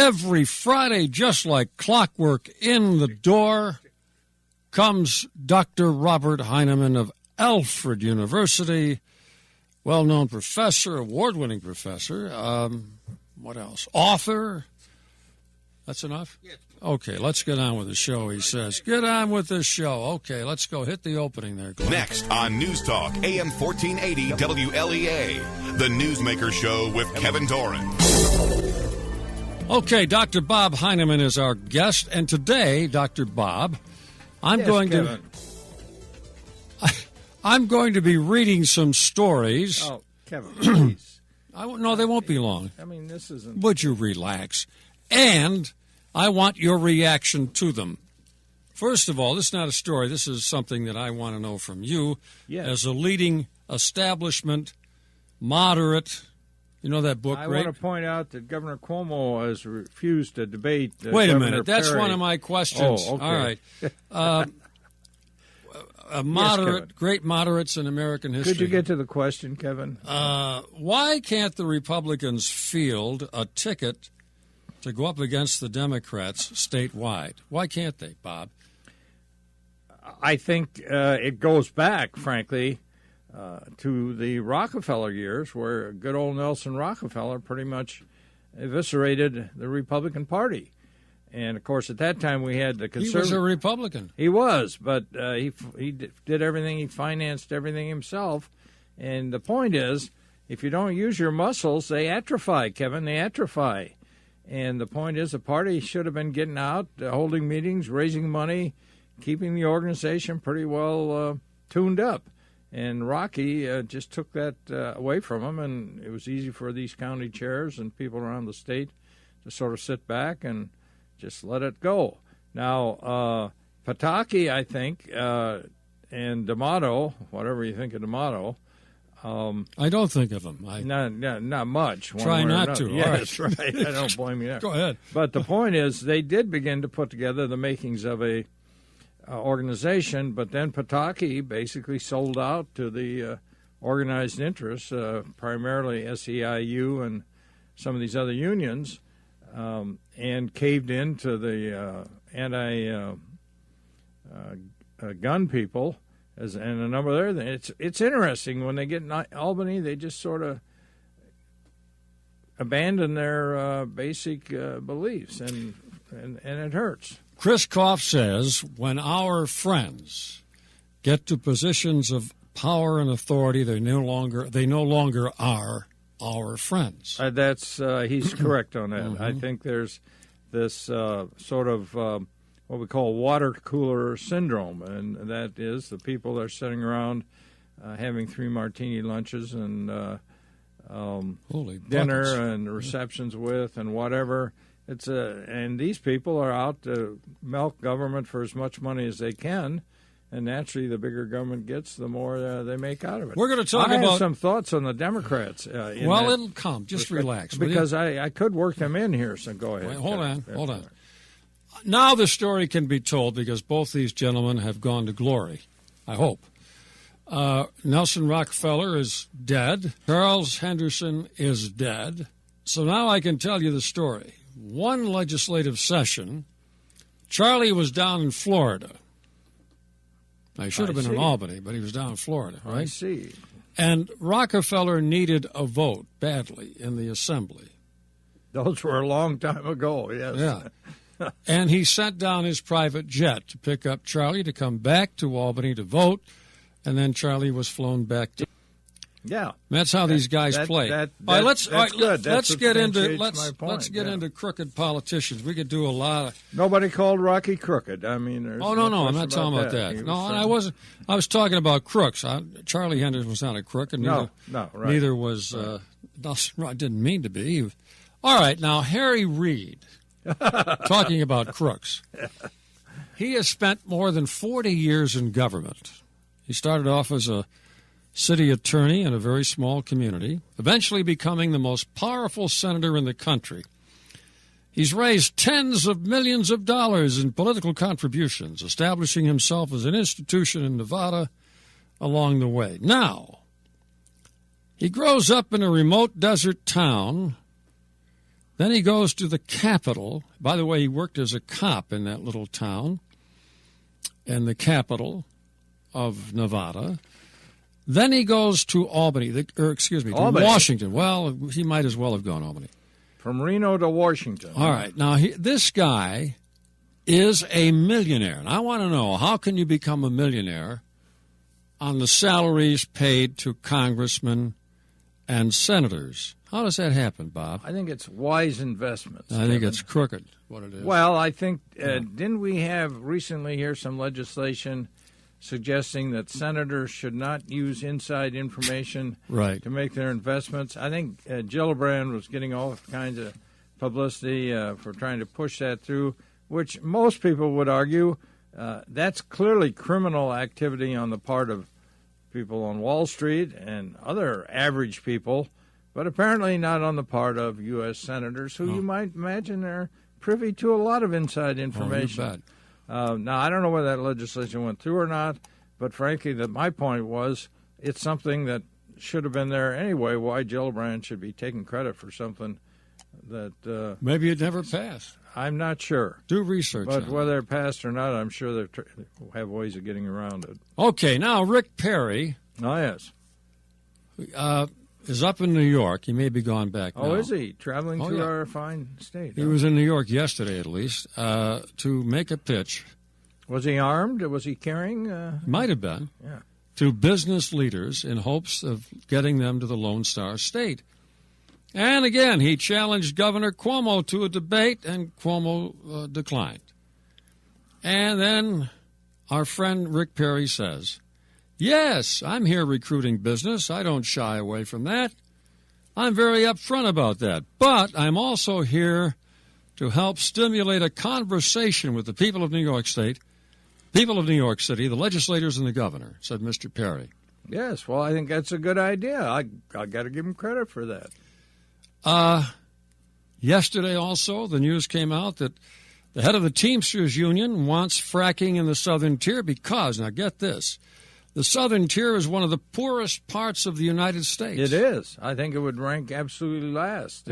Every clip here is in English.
every Friday, just like clockwork, in the door comes Dr. Robert Heineman of Alfred University, well-known professor, award-winning professor. What else? Author. That's enough? Okay, let's get on with the show, he says. Get on with the show. Okay, let's go. Hit the opening there, Glenn. Next on News Talk, AM 1480 WLEA, the Newsmaker Show with Kevin Doran. Okay, Dr. Bob Heineman is our guest, and today, Dr. Bob, I'm going to be reading some stories. Oh, Kevin, please. No, they won't be long. I mean, this isn't... Would you relax? And I want your reaction to them. First of all, this is not a story. This is something that I want to know from you as a leading establishment, moderate. You know that book, I right? want to point out that Governor Cuomo has refused to debate. Wait Governor a minute. That's Perry. one of my questions. Oh, okay. All right. A moderate, great moderates in American history. Could you get to the question, Kevin? Why can't the Republicans field a ticket to go up against the Democrats statewide? Why can't they, Bob? I think it goes back, frankly, to the Rockefeller years, where good old Nelson Rockefeller pretty much eviscerated the Republican Party. And, of course, at that time we had the conservative... He was a Republican. He was, but he did everything. He financed everything himself. And the point is, if you don't use your muscles, they atrophy, Kevin. They atrophy. And the point is, the party should have been getting out, holding meetings, raising money, keeping the organization pretty well tuned up. And Rocky just took that away from him, and it was easy for these county chairs and people around the state to sort of sit back and just let it go. Now, Pataki, I think, and D'Amato, whatever you think of D'Amato. I don't think of him. Not much. Try not to. Yes, all right. right. I don't blame you there. Go ahead. But the point is, they did begin to put together the makings of a organization, but then Pataki basically sold out to the organized interests, primarily SEIU and some of these other unions, and caved into the anti-gun people, and a number of other things. It's interesting when they get in Albany, they just sort of abandon their basic beliefs, and it hurts. Chris Koff says when our friends get to positions of power and authority, they no longer are our friends. He's correct on that. Mm-hmm. I think there's this sort of what we call water cooler syndrome, and that is the people that are sitting around having 3 martini lunches and dinner and receptions with and whatever. And these people are out to milk government for as much money as they can, and naturally, the bigger government gets, the more they make out of it. We're going to talk I about have some thoughts on the Democrats. It'll come. Just relax. Because I could work them in here, so go ahead. Wait, hold on. Now the story can be told because both these gentlemen have gone to glory, I hope. Nelson Rockefeller is dead. Charles Henderson is dead. So now I can tell you the story. One legislative session, Charlie was down in Florida. Now, he should have been in Albany, but he was down in Florida, right? I see. And Rockefeller needed a vote badly in the assembly. Those were a long time ago, yes. Yeah. And he sent down his private jet to pick up Charlie to come back to Albany to vote, and then Charlie was flown back to... Yeah, that's how these guys play. Let's get into crooked politicians. We could do a lot of. Nobody called Rocky crooked. I mean, no, I'm not talking about that. No, I wasn't. I was talking about crooks. Charlie Henderson was not a crook, and neither was Nelson. I didn't mean to be. All right, now Harry Reid, talking about crooks. He has spent more than 40 years in government. He started off as a city attorney in a very small community, eventually becoming the most powerful senator in the country. He's raised tens of millions of dollars in political contributions, establishing himself as an institution in Nevada along the way. Now, he grows up in a remote desert town Then he goes to the capital. By the way, he worked as a cop in that little town in the capital of Nevada. Then he goes to Albany, to Washington. Well, he might as well have gone Albany. From Reno to Washington. All right. Now, this guy is a millionaire. And I want to know, how can you become a millionaire on the salaries paid to congressmen and senators? How does that happen, Bob? I think it's wise investments. I think it's crooked, what it is. Well, I think, didn't we have recently here some legislation suggesting that senators should not use inside information to make their investments? I think Gillibrand was getting all kinds of publicity for trying to push that through, which most people would argue that's clearly criminal activity on the part of people on Wall Street and other average people, but apparently not on the part of U.S. senators who you might imagine are privy to a lot of inside information. Now, I don't know whether that legislation went through or not, but frankly, my point was it's something that should have been there anyway. Why Gillibrand should be taking credit for something that... maybe it never passed. I'm not sure. Do research But on whether it passed or not, I'm sure they have ways of getting around it. Okay, now Rick Perry... Oh, yes. Is up in New York. He may be gone back now. Oh, is he? Traveling to our fine state. He was in New York yesterday, at least, to make a pitch. Was he armed? Was he carrying? Might have been. Yeah. To business leaders in hopes of getting them to the Lone Star State. And again, he challenged Governor Cuomo to a debate, and Cuomo declined. And then our friend Rick Perry says, "Yes, I'm here recruiting business. I don't shy away from that. I'm very upfront about that. But I'm also here to help stimulate a conversation with the people of New York State, people of New York City, the legislators and the governor," said Mr. Perry. Yes, well, I think that's a good idea. I got to give him credit for that. Yesterday also, the news came out that the head of the Teamsters Union wants fracking in the Southern Tier because, now get this, the Southern Tier is one of the poorest parts of the United States. It is. I think it would rank absolutely last.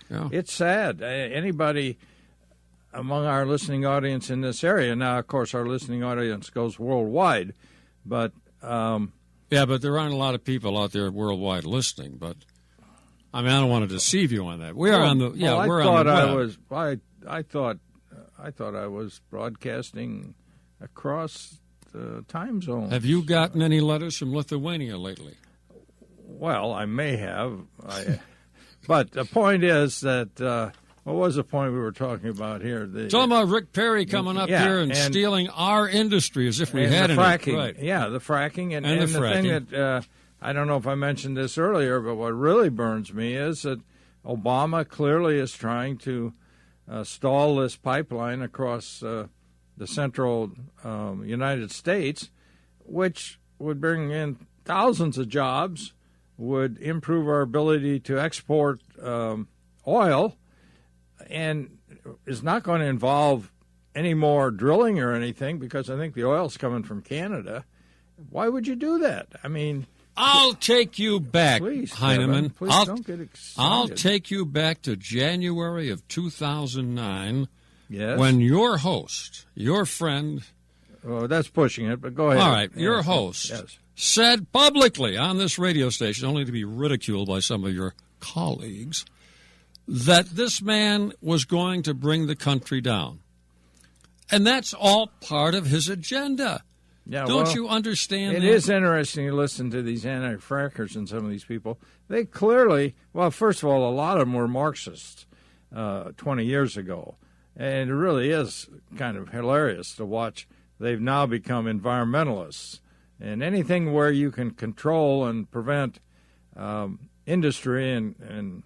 It's sad. Anybody among our listening audience in this area, now, of course, our listening audience goes worldwide, but... but there aren't a lot of people out there worldwide listening, but... I mean, I don't want to deceive you on that. We are on the we're on the web. I thought I was broadcasting across the time zone. Have you gotten any letters from Lithuania lately? Well, I may have. But the point is that what was the point we were talking about here? Talking about Rick Perry coming up here and stealing our industry as if we had the fracking. Right. Yeah, the fracking and the fracking. Thing that. I don't know if I mentioned this earlier, but what really burns me is that Obama clearly is trying to stall this pipeline across the central United States, which would bring in thousands of jobs, would improve our ability to export oil, and is not going to involve any more drilling or anything because I think the oil's coming from Canada. Why would you do that? I mean... I'll take you back, please, Heineman. Please don't get excited. I'll take you back to January of 2009 yes. when your host, your friend... Oh, that's pushing it, but go ahead. All right, your host said publicly on this radio station, only to be ridiculed by some of your colleagues, that this man was going to bring the country down. And that's all part of his agenda. Yeah, Don't you understand that? It is interesting to listen to these anti-frackers and some of these people. They clearly, well, first of all, a lot of them were Marxists 20 years ago. And it really is kind of hilarious to watch. They've now become environmentalists. And anything where you can control and prevent industry and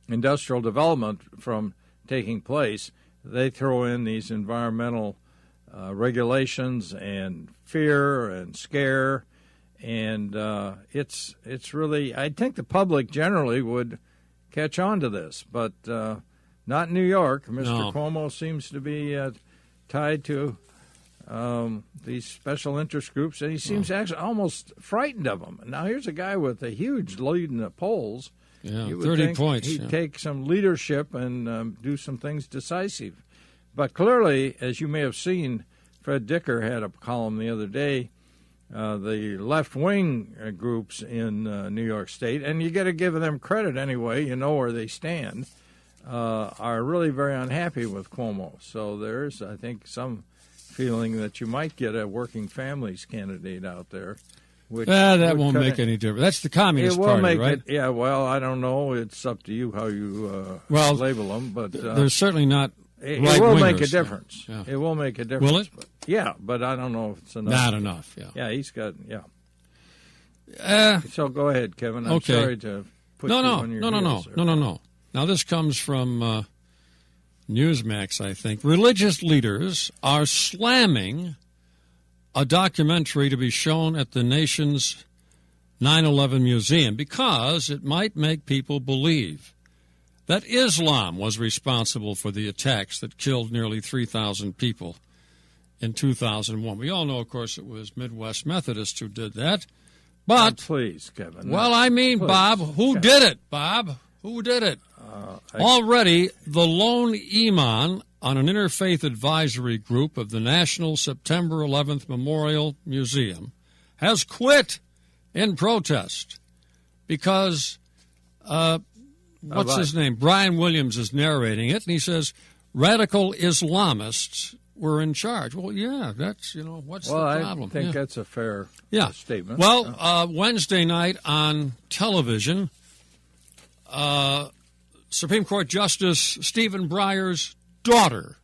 industrial development from taking place, they throw in these environmental regulations and fear and scare, and it's really, I think the public generally would catch on to this, but not in New York. Mr. Cuomo seems to be tied to these special interest groups, and he seems actually almost frightened of them. Now, here's a guy with a huge lead in the polls, Yeah, you would 30 think points. He'd take some leadership and do some things decisive. But clearly, as you may have seen, Fred Dicker had a column the other day. The left-wing groups in New York State, and you got to give them credit anyway, you know where they stand, are really very unhappy with Cuomo. So there's, I think, some feeling that you might get a working families candidate out there. Which that won't make any difference. That's the Communist Party, right? Yeah, well, I don't know. It's up to you how you label them. But they're certainly not it will make a right-wingers. difference. Yeah. It will make a difference. Will it? But I don't know if it's enough. Not enough, yeah. Yeah, he's got, so go ahead, Kevin. I'm okay. sorry to put you on your heels there. No. Now, this comes from Newsmax, I think. Religious leaders are slamming a documentary to be shown at the nation's 9/11 museum because it might make people believe that Islam was responsible for the attacks that killed nearly 3,000 people in 2001. We all know, of course, it was Midwest Methodists who did that. But, please, Kevin. Well, I mean, please. Bob, who did it, Bob? Who did it? Already, the lone imam on an interfaith advisory group of the National September 11th Memorial Museum has quit in protest because, what's his name? Brian Williams is narrating it, and he says radical Islamists were in charge. Well, yeah, that's, what's the problem? I think that's a fair statement. Well, Wednesday night on television, Supreme Court Justice Stephen Breyer's daughter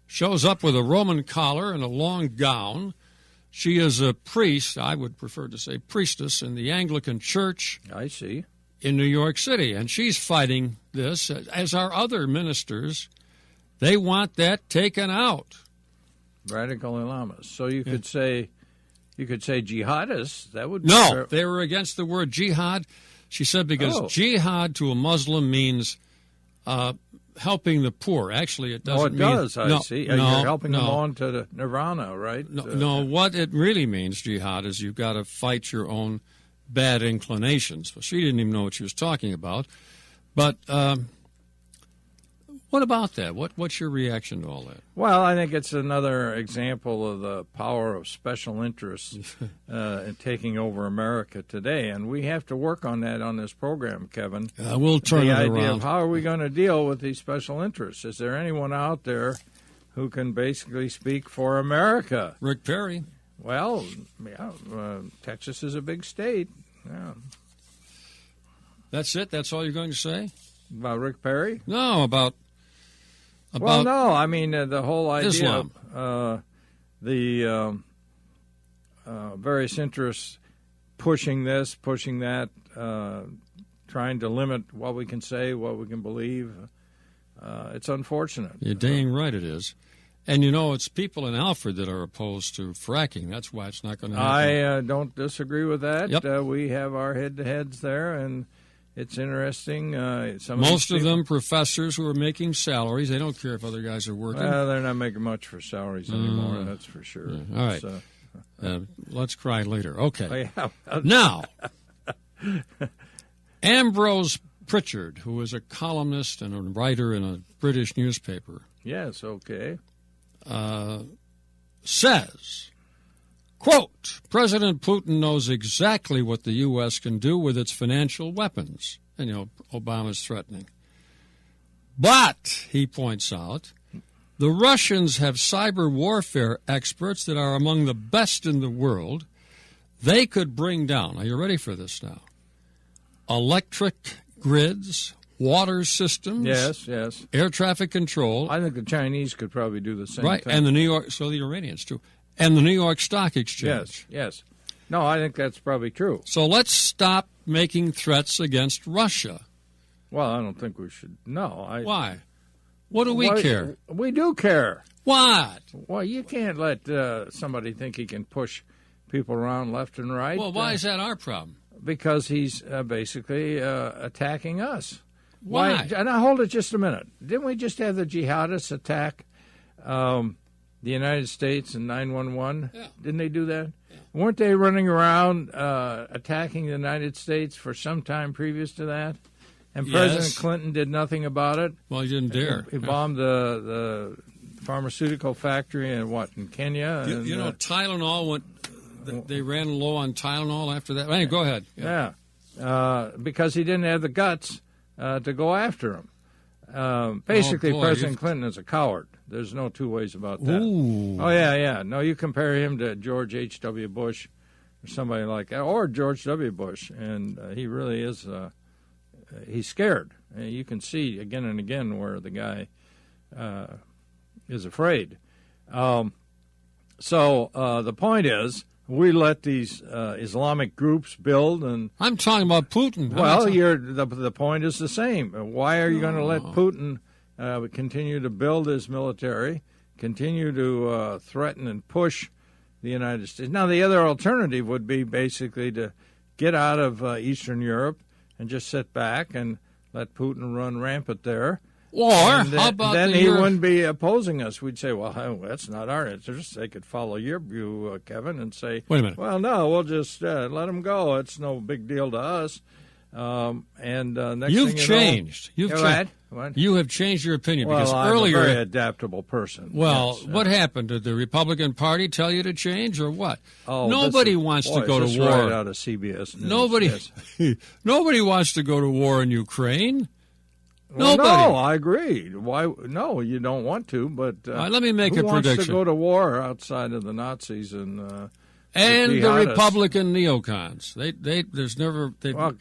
shows up with a Roman collar and a long gown. She is a priest, I would prefer to say priestess, in the Anglican Church. I see. In New York City. And she's fighting this, as are other ministers. They want that taken out. Radical Islamists. So you could say jihadists. That would be no. They were against the word jihad. She said because jihad to a Muslim means helping the poor. Actually, it doesn't mean... Oh, it does, I see. You're helping them on to the nirvana, right? No, what it really means, jihad, is you've got to fight your own bad inclinations. Well, she didn't even know what she was talking about. But what about that? What's your reaction to all that? Well, I think it's another example of the power of special interests in taking over America today, and we have to work on that on this program, Kevin. We'll turn it around. The idea of how are we going to deal with these special interests? Is there anyone out there who can basically speak for America? Rick Perry. Well, Texas is a big state. Yeah. That's it? That's all you're going to say? About Rick Perry? No, about well, no, I mean the whole idea Islam. The various interests pushing this, pushing that, trying to limit what we can say, what we can believe. It's unfortunate. You're dang right it is. And, it's people in Alfred that are opposed to fracking. That's why it's not going to happen. I don't disagree with that. Yep. We have our head-to-heads there, and it's interesting. Most of them professors who are making salaries. They don't care if other guys are working. Well, they're not making much for salaries anymore, that's for sure. Yeah. All right. Let's cry later. Okay. Oh, yeah. Now, Ambrose Pritchard, who is a columnist and a writer in a British newspaper. Yes, okay. Says, quote, President Putin knows exactly what the U.S. can do with its financial weapons. And, Obama's threatening. But, he points out, the Russians have cyber warfare experts that are among the best in the world. They could bring down, are you ready for this now? Electric grids, water systems. Yes. Air traffic control. I think the Chinese could probably do the same right, thing. And the Iranians, too. And the New York Stock Exchange. Yes. No, I think that's probably true. So let's stop making threats against Russia. Well, I don't think we should. No. Why? What do we care? We do care. What? Well, you can't let somebody think he can push people around left and right. Well, why is that our problem? Because he's basically attacking us. Why? Now, hold it just a minute. Didn't we just have the jihadists attack the United States in 9/11? Yeah. Didn't they do that? Yeah. Weren't they running around attacking the United States for some time previous to that? And President Clinton did nothing about it. Well, he didn't dare. He bombed the pharmaceutical factory in Kenya. You know, Tylenol went. They ran low on Tylenol after that. Hey, go ahead. Yeah. Because he didn't have the guts to go after him. Basically, President Clinton is a coward. There's no two ways about that. Ooh. Oh, yeah. No, you compare him to George H.W. Bush or somebody like that, or George W. Bush, and he really is, he's scared. You can see again and again where the guy is afraid. So the point is, we let these Islamic groups build, and I'm talking about Putin. Well, the point is the same. Why are you going to let Putin continue to build his military, continue to threaten and push the United States? Now, the other alternative would be basically to get out of Eastern Europe and just sit back and let Putin run rampant there. Or how about then he wouldn't be opposing us. We'd say, well, that's not our interest. They could follow your view, Kevin, and say, wait a minute. Well, no, we'll just let them go. It's no big deal to us. Next you've thing you changed. Know, you've changed. You have changed your opinion because I'm earlier, a very adaptable person. Well, yes, what happened? Did the Republican Party tell you to change, or what? Oh, nobody wants to go to war. Right out of CBS News. Nobody wants to go to war in Ukraine. Well, no, I agree. Why? No, you don't want to. But let me make a prediction. Who wants to go to war outside of the Nazis and the Republican neocons? They've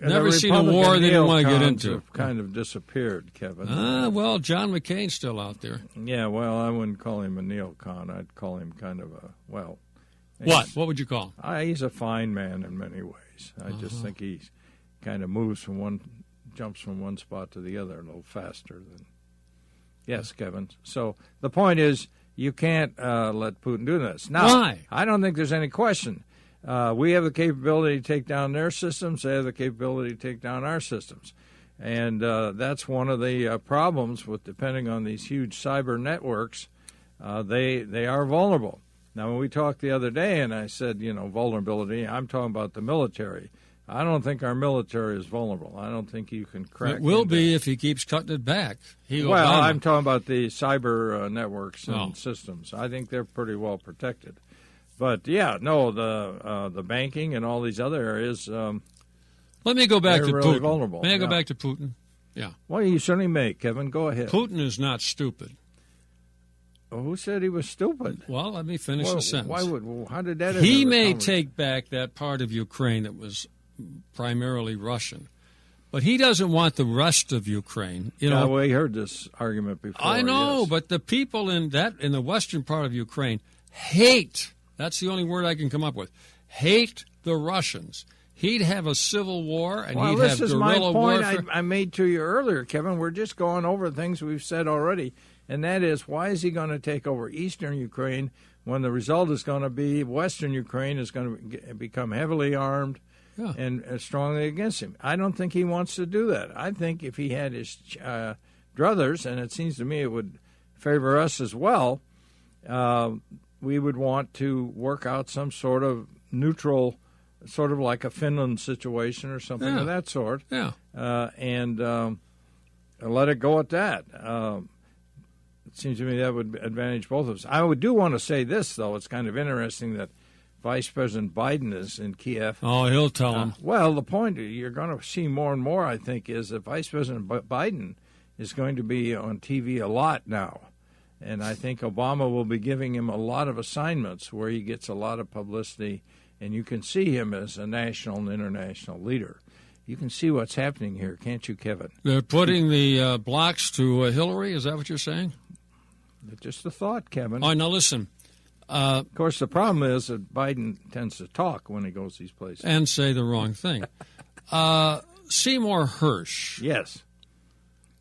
never seen a war they didn't want to get into. Have kind of disappeared, Kevin. Well, John McCain's still out there. Yeah, well, I wouldn't call him a neocon. I'd call him kind of What? What would you call him? He's a fine man in many ways. I just think he kind of jumps from one spot to the other a little faster than. Yes, Kevin. So the point is, you can't let Putin do this. Now, why? I don't think there's any question. We have the capability to take down their systems. They have the capability to take down our systems. And that's one of the problems with depending on these huge cyber networks. They are vulnerable. Now, when we talked the other day, and I said, vulnerability, I'm talking about the military. I don't think our military is vulnerable. I don't think you can crack it. Will be if he keeps cutting it back. I'm talking about the cyber networks and systems. I think they're pretty well protected. But, the banking and all these other areas, let me go back to really Putin. Vulnerable. May I go back to Putin? Yeah. Well, you certainly may, Kevin. Go ahead. Putin is not stupid. Well, who said he was stupid? Well, let me finish the sentence. How did that? He may take back that part of Ukraine that was primarily Russian, but he doesn't want the rest of Ukraine. We heard this argument before. I know, yes. But the people in the western part of Ukraine hate. That's the only word I can come up with. Hate the Russians. He'd have a civil war, and he'd have guerrilla warfare. This is my point I made to you earlier, Kevin. We're just going over things we've said already, and that is, why is he going to take over eastern Ukraine when the result is going to be western Ukraine is going to become heavily armed and strongly against him? I don't think he wants to do that. I think if he had his druthers, and it seems to me it would favor us as well, we would want to work out some sort of neutral, sort of like a Finland situation or something of that sort, and let it go at that. It seems to me that would advantage both of us. I do want to say this, though. It's kind of interesting that Vice President Biden is in Kiev. Oh, he'll tell him. Well, the point you're going to see more and more, I think, is that Vice President Biden is going to be on TV a lot now. And I think Obama will be giving him a lot of assignments where he gets a lot of publicity, and you can see him as a national and international leader. You can see what's happening here, can't you, Kevin? They're putting the blocks to Hillary? Is that what you're saying? Just a thought, Kevin. Oh, now listen. Of course, the problem is that Biden tends to talk when he goes these places. And say the wrong thing. Seymour Hersh. Yes.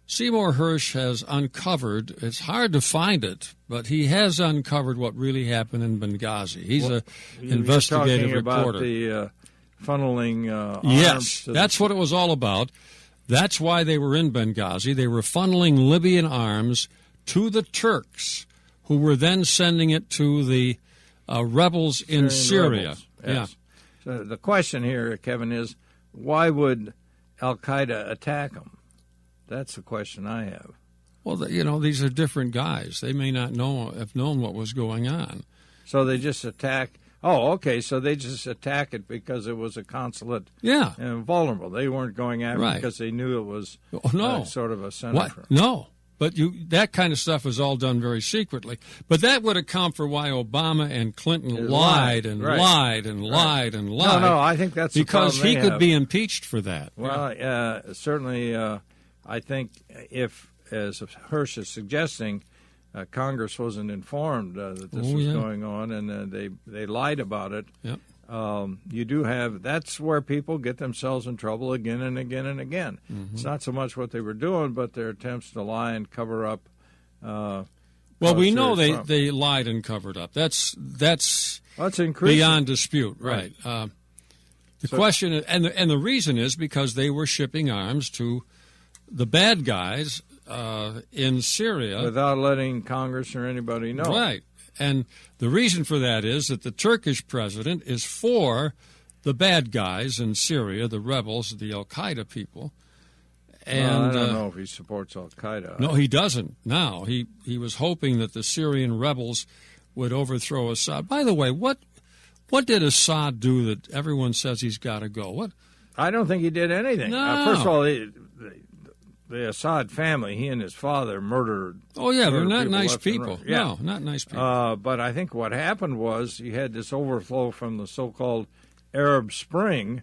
Seymour Hersh has uncovered, it's hard to find it, but he has uncovered what really happened in Benghazi. He's an investigative reporter. You're talking about the funneling arms. Yes, that's what it was all about. That's why they were in Benghazi. They were funneling Libyan arms to the Turks, who were then sending it to the rebels in Syria. Yes. So the question here, Kevin, is why would Al-Qaeda attack them? That's the question I have. Well, these are different guys. They may not have known what was going on. So they just attack. Oh, okay. So they just attack it because it was a consulate. Yeah. And vulnerable. They weren't going after it because they knew it was sort of a center. What? No. But that kind of stuff was all done very secretly. But that would account for why Obama and Clinton lied and lied and lied and lied. No, I think that's because he could be impeached for that. Well, certainly, I think if, as Hirsch is suggesting, Congress wasn't informed that this was going on, and they lied about it. Yep. You do have, that's where people get themselves in trouble again and again and again. Mm-hmm. It's not so much what they were doing, but their attempts to lie and cover up. Well, we know they lied and covered up. That's beyond dispute, right? The question is, and the reason is because they were shipping arms to the bad guys in Syria without letting Congress or anybody know. Right. And the reason for that is that the Turkish president is for the bad guys in Syria, the rebels, the Al-Qaeda people. And I don't know if he supports Al-Qaeda. No, he doesn't now. He was hoping that the Syrian rebels would overthrow Assad. By the way, what did Assad do that everyone says he's got to go? What? I don't think he did anything. No. First of all, the Assad family, he and his father murdered. Oh, yeah, they're not nice people. Yeah. No, not nice people. But I think what happened was you had this overflow from the so-called Arab Spring,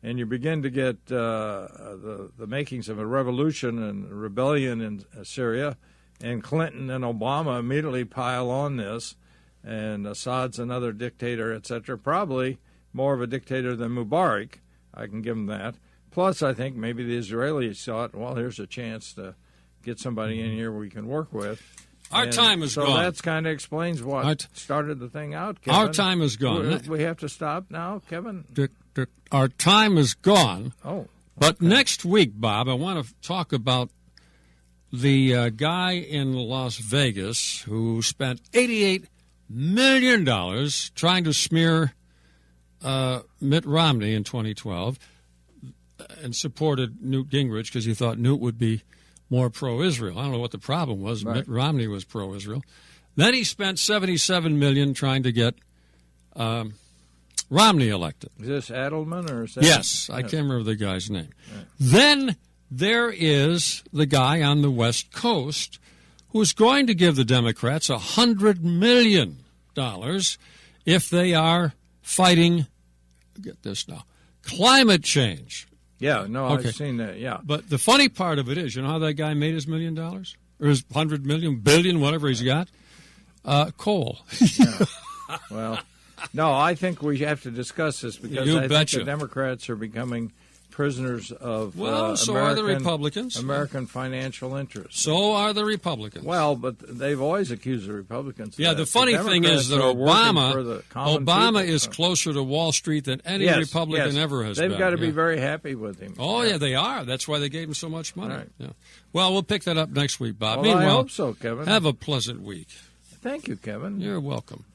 and you begin to get the makings of a revolution and rebellion in Syria, and Clinton and Obama immediately pile on this, and Assad's another dictator, etc., probably more of a dictator than Mubarak. I can give him that. Plus, I think maybe the Israelis thought, well, here's a chance to get somebody in here we can work with. Our time is gone. So that kind of explains what started the thing out, Kevin. Our time is gone. We have to stop now, Kevin? Our time is gone. Oh. Okay. But next week, Bob, I want to talk about the guy in Las Vegas who spent $88 million trying to smear Mitt Romney in 2012. And supported Newt Gingrich because he thought Newt would be more pro-Israel. I don't know what the problem was. Right. Mitt Romney was pro-Israel. Then he spent $77 million trying to get Romney elected. Is this Adelman or is that? Yes, I can't remember the guy's name. Right. Then there is the guy on the West Coast who's going to give the Democrats $100 million if they are fighting, get this now, climate change. Yeah, no, okay. I've seen that, yeah. But the funny part of it is, you know how that guy made his $1 million? Or his $100 million, billion, whatever he's got? Coal. Yeah. Well, no, I think we have to discuss this because I think the Democrats are becoming prisoners of so are the Republicans. American financial interests. So are the Republicans. Well, but they've always accused the Republicans. Yeah, the funny thing is that Obama is closer to Wall Street than any Republican ever has been. They've got to be very happy with him. Oh, yeah, they are. That's why they gave him so much money. Right. Yeah. Well, we'll pick that up next week, Bob. Well, Meanwhile, I hope so, Kevin. Have a pleasant week. Thank you, Kevin. You're welcome.